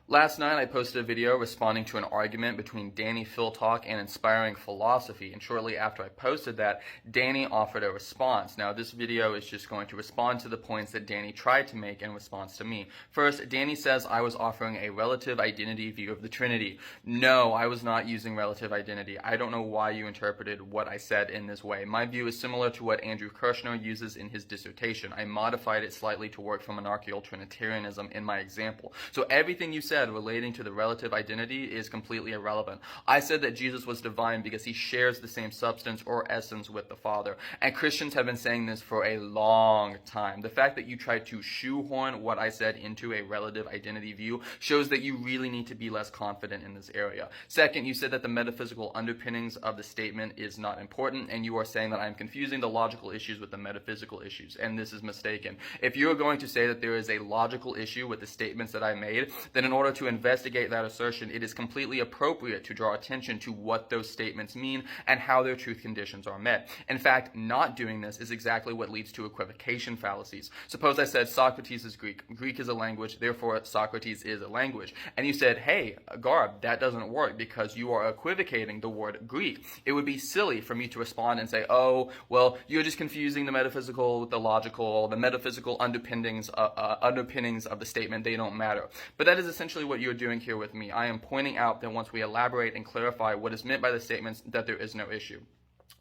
Last night I posted a video responding to an argument between Danny Philtalk and Inspiring Philosophy, and shortly after I posted that, Danny offered a response. Now this video is just going to respond to the points that Danny tried to make in response to me. First, Danny says I was offering a relative identity view of the Trinity. No, I was not using relative identity. I don't know why you interpreted what I said in this way. My view is similar to what Andrew Kirshner uses in his dissertation. I modified it slightly to work from monarchical Trinitarianism in my example. So everything you said relating to the relative identity is completely irrelevant. I said that Jesus was divine because he shares the same substance or essence with the Father. And Christians have been saying this for a long time. The fact that you tried to shoehorn what I said into a relative identity view shows that you really need to be less confident in this area. Second, you said that the metaphysical underpinnings of the statement is not important, and you are saying that I'm confusing the logical issues with the metaphysical issues, and this is mistaken. If you're going to say that there is a logical issue with the statements that I made, then in order to investigate that assertion, it is completely appropriate to draw attention to what those statements mean and how their truth conditions are met. In fact, not doing this is exactly what leads to equivocation fallacies. Suppose I said Socrates is Greek. Greek is a language, therefore Socrates is a language. And you said, hey, Garb, that doesn't work because you are equivocating the word Greek. It would be silly for me to respond and say, oh, well, you're just confusing the metaphysical with the logical, the metaphysical underpinnings of the statement, they don't matter. But that is essentially what you're doing here with me. I am pointing out that once we elaborate and clarify what is meant by the statements, that there is no issue.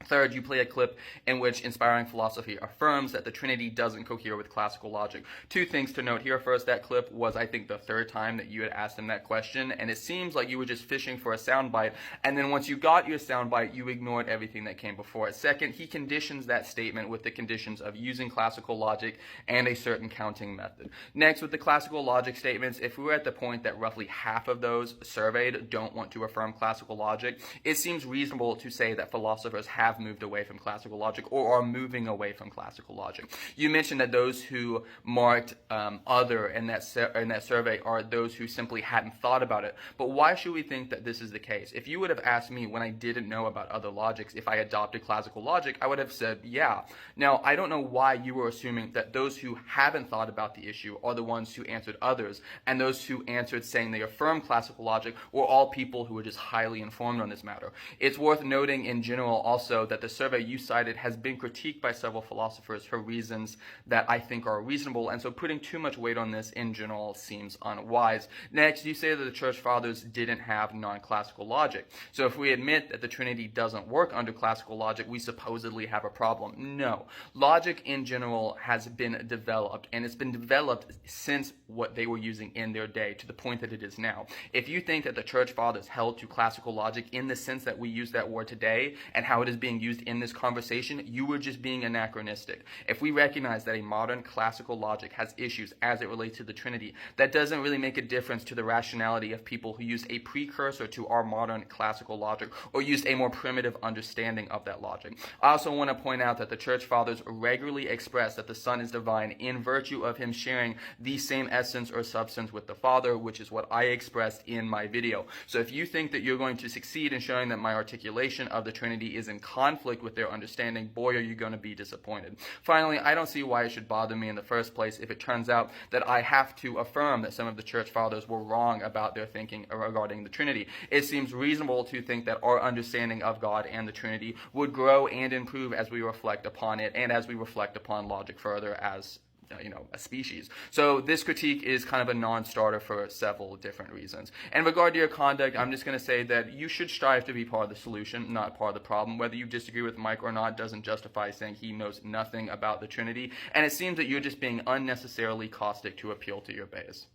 Third, you play a clip in which Inspiring Philosophy affirms that the Trinity doesn't cohere with classical logic. Two things to note here. First, that clip was, I think, the third time that you had asked him that question, and it seems like you were just fishing for a soundbite, and then once you got your soundbite, you ignored everything that came before it. Second, he conditions that statement with the conditions of using classical logic and a certain counting method. Next, with the classical logic statements, if we were at the point that roughly half of those surveyed don't want to affirm classical logic, it seems reasonable to say that philosophers have moved away from classical logic or are moving away from classical logic. You mentioned that those who marked other in that survey are those who simply hadn't thought about it. But why should we think that this is the case? If you would have asked me when I didn't know about other logics if I adopted classical logic, I would have said yeah. Now, I don't know why you were assuming that those who haven't thought about the issue are the ones who answered others, and those who answered saying they affirm classical logic were all people who were just highly informed on this matter. It's worth noting in general also that the survey you cited has been critiqued by several philosophers for reasons that I think are reasonable, and so putting too much weight on this in general seems unwise. Next, you say that the Church Fathers didn't have non-classical logic. So if we admit that the Trinity doesn't work under classical logic, we supposedly have a problem. No. Logic in general has been developed, and it's been developed since what they were using in their day to the point that it is now. If you think that the Church Fathers held to classical logic in the sense that we use that word today and how it is being used in this conversation, you were just being anachronistic. If we recognize that a modern classical logic has issues as it relates to the Trinity, that doesn't really make a difference to the rationality of people who used a precursor to our modern classical logic or used a more primitive understanding of that logic. I also want to point out that the Church Fathers regularly express that the Son is divine in virtue of him sharing the same essence or substance with the Father, which is what I expressed in my video. So if you think that you're going to succeed in showing that my articulation of the Trinity is in conflict with their understanding, boy, are you going to be disappointed. Finally, I don't see why it should bother me in the first place if it turns out that I have to affirm that some of the Church Fathers were wrong about their thinking regarding the Trinity. It seems reasonable to think that our understanding of God and the Trinity would grow and improve as we reflect upon it and as we reflect upon logic further as a species. So this critique is kind of a non-starter for several different reasons. In regard to your conduct, I'm just going to say that you should strive to be part of the solution, not part of the problem. Whether you disagree with Mike or not doesn't justify saying he knows nothing about the Trinity, and it seems that you're just being unnecessarily caustic to appeal to your base.